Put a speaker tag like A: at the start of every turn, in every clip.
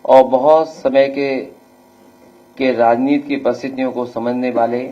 A: और बहुत समय के राजनीति की परिस्थितियों को समझने वाले,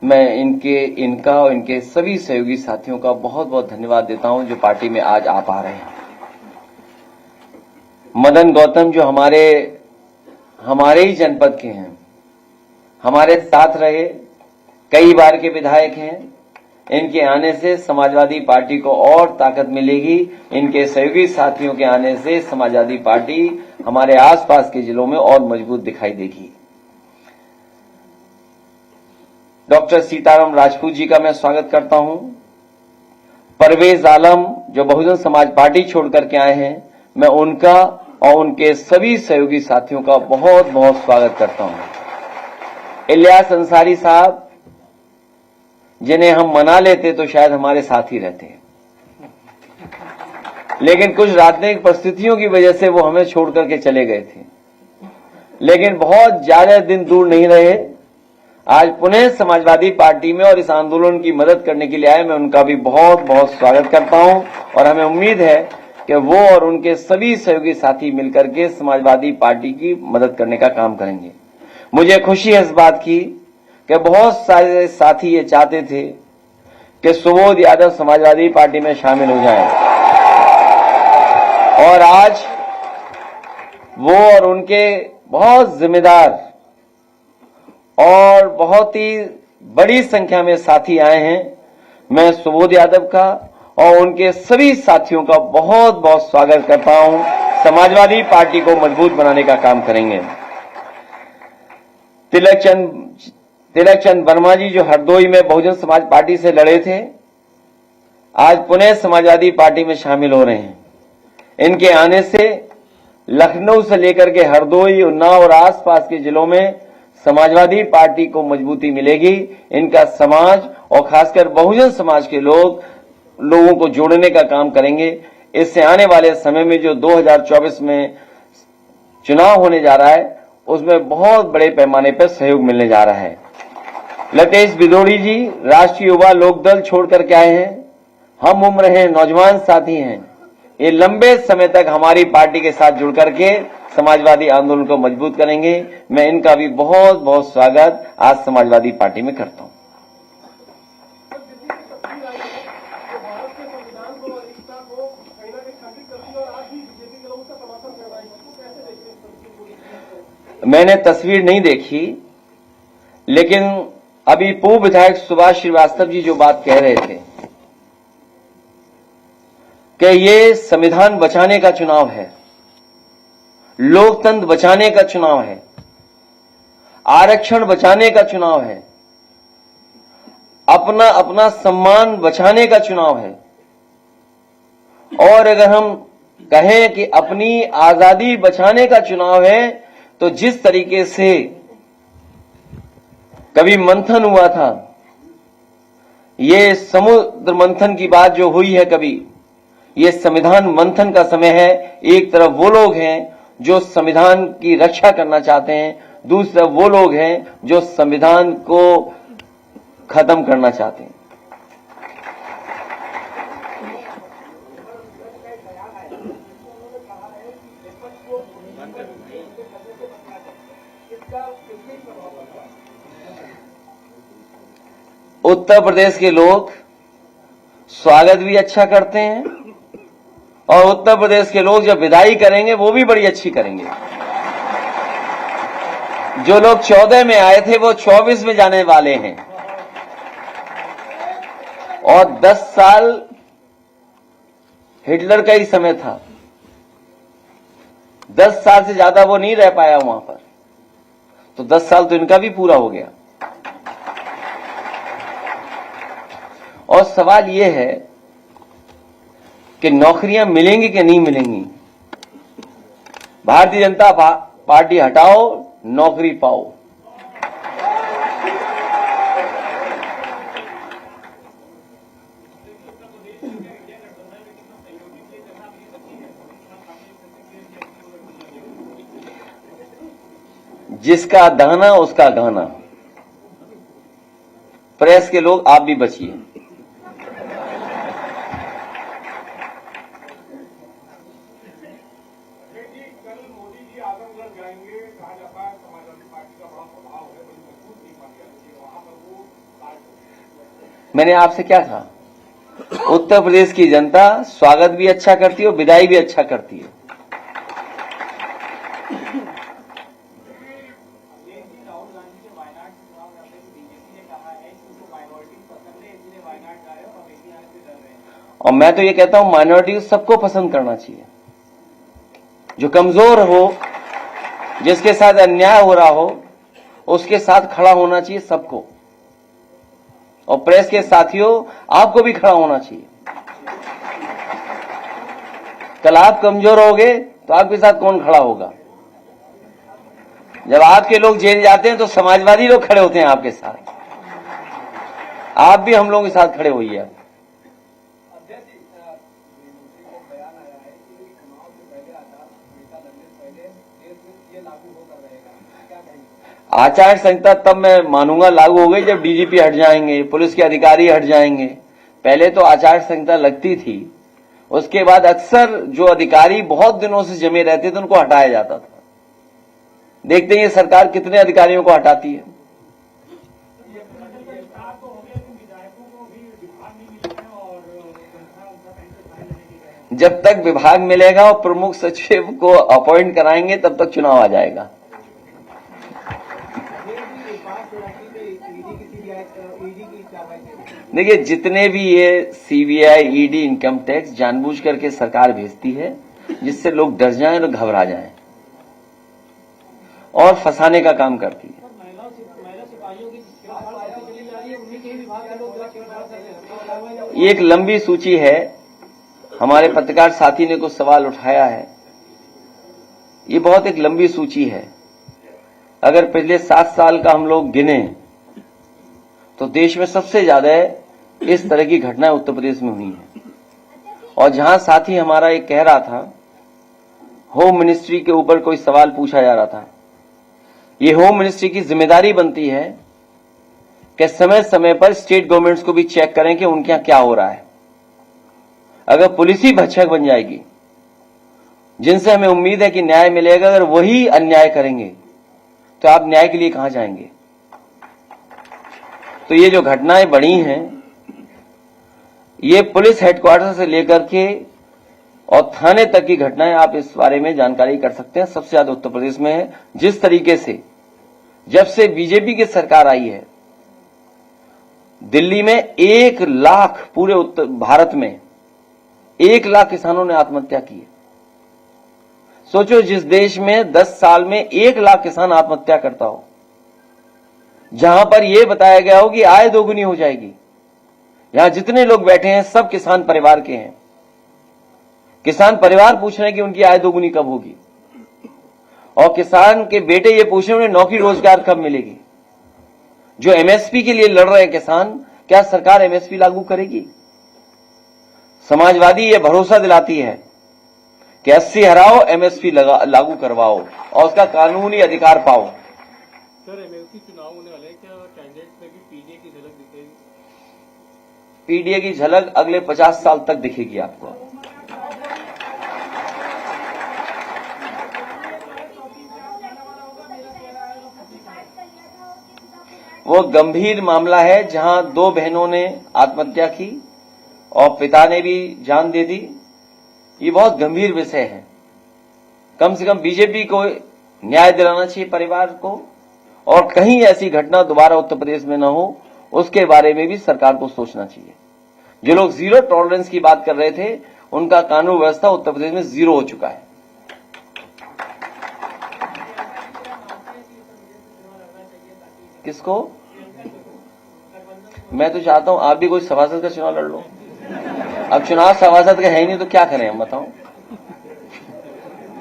A: मैं इनका और इनके सभी सहयोगी साथियों का बहुत बहुत धन्यवाद देता हूं जो पार्टी में आज आ पा रहे हैं। मदन गौतम जो हमारे ही जनपद के हैं, हमारे साथ रहे, कई बार के विधायक हैं। इनके आने से समाजवादी पार्टी को और ताकत मिलेगी। इनके सहयोगी साथियों के आने से समाजवादी पार्टी हमारे आसपास के जिलों में और मजबूत दिखाई देगी। डॉक्टर सीताराम राजपूत जी का मैं स्वागत करता हूं। परवेज आलम जो बहुजन समाज पार्टी छोड़ करके आए हैं, मैं उनका और उनके सभी सहयोगी साथियों का बहुत बहुत स्वागत करता हूं। इलियास अंसारी साहब, जिन्हें हम मना लेते तो शायद हमारे साथ ही रहते, लेकिन कुछ राजनीतिक परिस्थितियों की वजह से वो हमें छोड़ करके चले गए थे, लेकिन बहुत ज्यादा दिन दूर नहीं रहे। आज पुनः समाजवादी पार्टी में और इस आंदोलन की मदद करने के लिए आए। मैं उनका भी बहुत बहुत स्वागत करता हूं और हमें उम्मीद है कि वो और उनके सभी सहयोगी साथी मिलकर के समाजवादी पार्टी की मदद करने का काम करेंगे। मुझे खुशी है इस बात की कि बहुत सारे साथी ये चाहते थे कि सुबोध यादव समाजवादी पार्टी में शामिल हो जाएं, और आज वो और उनके बहुत जिम्मेदार और बहुत ही बड़ी संख्या में साथी आए हैं। मैं सुबोध यादव का और उनके सभी साथियों का बहुत बहुत स्वागत करता हूं। समाजवादी पार्टी को मजबूत बनाने का काम करेंगे। तिलक चंद वर्मा जी जो हरदोई में बहुजन समाज पार्टी से लड़े थे, आज पुनः समाजवादी पार्टी में शामिल हो रहे हैं। इनके आने से लखनऊ से लेकर के हरदोई, उन्नाव और आसपास के जिलों में समाजवादी पार्टी को मजबूती मिलेगी। इनका समाज और खासकर बहुजन समाज के लोगों को जोड़ने का काम करेंगे। इससे आने वाले समय में जो 2024 में चुनाव होने जा रहा है, उसमें बहुत बड़े पैमाने पर सहयोग मिलने जा रहा है। लतेश बिदोड़ी जी राष्ट्रीय युवा लोकदल छोड़ करके आए हैं। हम उम्र हैं, नौजवान साथी हैं। ये लंबे समय तक हमारी पार्टी के साथ जुड़ करके समाजवादी आंदोलन को मजबूत करेंगे। मैं इनका भी बहुत बहुत स्वागत आज समाजवादी पार्टी में करता हूं। मैंने तस्वीर नहीं देखी, लेकिन अभी पूर्व विधायक सुभाष श्रीवास्तव जी जो बात कह रहे थे कि ये संविधान बचाने का चुनाव है, लोकतंत्र बचाने का चुनाव है, आरक्षण बचाने का चुनाव है, अपना सम्मान बचाने का चुनाव है। और अगर हम कहें कि अपनी आजादी बचाने का चुनाव है, तो जिस तरीके से कभी मंथन हुआ था, ये समुद्र मंथन की बात जो हुई है कभी, ये संविधान मंथन का समय है। एक तरफ वो लोग हैं जो संविधान की रक्षा करना चाहते हैं, दूसरी तरफ वो लोग हैं जो संविधान को खत्म करना चाहते हैं। उत्तर प्रदेश के लोग स्वागत भी अच्छा करते हैं, और उत्तर प्रदेश के लोग जब विदाई करेंगे वो भी बड़ी अच्छी करेंगे। जो लोग 14 में आए थे वो 24 में जाने वाले हैं, और 10 साल हिटलर का ही समय था। 10 साल से ज्यादा वो नहीं रह पाया वहां पर, तो 10 साल तो इनका भी पूरा हो गया। और सवाल ये है कि नौकरियां मिलेंगी कि नहीं मिलेंगी। भारतीय जनता पार्टी हटाओ, नौकरी पाओ। जिसका दाना उसका गाना। प्रेस के लोग आप भी बचिए। मैंने आपसे क्या कहा? उत्तर प्रदेश की जनता स्वागत भी अच्छा करती है और विदाई भी अच्छा करती है। और मैं तो ये कहता हूं माइनॉरिटी सबको पसंद करना चाहिए। जो कमजोर हो, जिसके साथ अन्याय हो रहा हो, उसके साथ खड़ा होना चाहिए सबको। और प्रेस के साथियों, आपको भी खड़ा होना चाहिए। कल आप कमजोर होगे तो आपके साथ कौन खड़ा होगा? जब आपके लोग जेल जाते हैं तो समाजवादी लोग खड़े होते हैं आपके साथ। आप भी हम लोगों के साथ खड़े होइए। आचार संहिता तब मैं मानूंगा लागू हो गई जब डीजीपी हट जाएंगे, पुलिस के अधिकारी हट जाएंगे। पहले तो आचार संहिता लगती थी, उसके बाद अक्सर जो अधिकारी बहुत दिनों से जमे रहते थे उनको हटाया जाता था। देखते हैं ये सरकार कितने अधिकारियों को हटाती है। जब तक विभाग मिलेगा और प्रमुख सचिव को अपॉइंट कराएंगे तब तक चुनाव आ जाएगा। देखिए, जितने भी ये सीबीआई, ईडी, इनकम टैक्स जानबूझ करके सरकार भेजती है जिससे लोग डर जाएं और घबरा जाएं और फंसाने का काम करती है। ये एक लंबी सूची है। हमारे पत्रकार साथी ने कुछ सवाल उठाया है। ये बहुत एक लंबी सूची है। अगर पिछले 7 साल का हम लोग गिने तो देश में सबसे ज्यादा इस तरह की घटनाएं उत्तर प्रदेश में हुई हैं। और जहां साथी हमारा एक कह रहा था, होम मिनिस्ट्री के ऊपर कोई सवाल पूछा जा रहा था, ये होम मिनिस्ट्री की जिम्मेदारी बनती है कि समय समय पर स्टेट गवर्नमेंट्स को भी चेक करें कि उनके यहां क्या हो रहा है। अगर पुलिस ही भक्षक बन जाएगी, जिनसे हमें उम्मीद है कि न्याय मिलेगा, अगर वही अन्याय करेंगे तो आप न्याय के लिए कहां जाएंगे? तो ये जो घटनाएं बढ़ी हैं, ये पुलिस हेडक्वार्टर से लेकर के और थाने तक की घटनाएं, आप इस बारे में जानकारी कर सकते हैं। सबसे ज्यादा उत्तर प्रदेश में है। जिस तरीके से जब से बीजेपी की सरकार आई है, दिल्ली में 1 लाख, पूरे उत्तर भारत में 1 लाख किसानों ने आत्महत्या की है। सोचो, जिस देश में 10 साल में 1 लाख किसान आत्महत्या करता हो, जहां पर यह बताया गया हो कि आय दोगुनी हो जाएगी, यहां जितने लोग बैठे हैं सब किसान परिवार के हैं। किसान परिवार पूछ रहे हैं कि उनकी आय दोगुनी कब होगी, और किसान के बेटे ये पूछ रहे हैं उन्हें नौकरी रोजगार कब मिलेगी। जो एमएसपी के लिए लड़ रहे हैं किसान, क्या सरकार एमएसपी लागू करेगी? समाजवादी ये भरोसा दिलाती है कि 80 हराओ, एमएसपी लागू करवाओ और उसका कानूनी अधिकार पाओ।
B: सर, एमएलसी चुनाव होने वाले, क्या कैंडिडेट्स में भी पीडीए की झलक दिखेगी?
A: पीडीए की झलक अगले 50 साल तक दिखेगी आपको। वो गंभीर मामला है जहां 2 बहनों ने आत्महत्या की और पिता ने भी जान दे दी। ये बहुत गंभीर विषय है। कम से कम बीजेपी को न्याय दिलाना चाहिए परिवार को, और कहीं ऐसी घटना दोबारा उत्तर प्रदेश में न हो, उसके बारे में भी सरकार को सोचना चाहिए। जो लोग जीरो टॉलरेंस की बात कर रहे थे, उनका कानून व्यवस्था उत्तर प्रदेश में जीरो हो चुका है। किसको? मैं तो चाहता हूं आप भी कोई सभासद का चुनाव लड़ लो। अब चुनाव सभासद का है ही नहीं तो क्या करें हम, बताओ।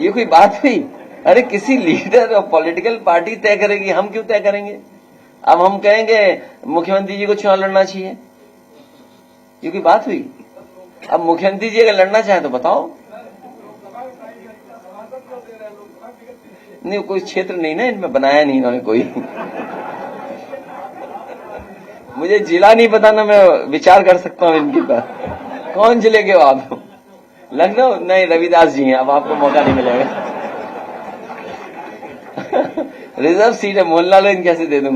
A: ये कोई बात हुई? अरे किसी लीडर और पॉलिटिकल पार्टी तय करेगी, हम क्यों तय करेंगे? अब हम कहेंगे मुख्यमंत्री जी को चुनाव लड़ना चाहिए, ये कोई बात हुई? अब मुख्यमंत्री जी अगर लड़ना चाहे तो बताओ। नहीं, कोई क्षेत्र नहीं ना इनमें बनाया नहीं इन्होंने कोई। मुझे जिला नहीं पता ना, मैं विचार कर सकता हूँ इनके पास। कौन जिले के हो आप? लखनऊ? नहीं, रविदास जी हैं, अब आपको मौका नहीं मिलेगा। रिजर्व सीट है, मोहनलाल कैसे दे दूंगा?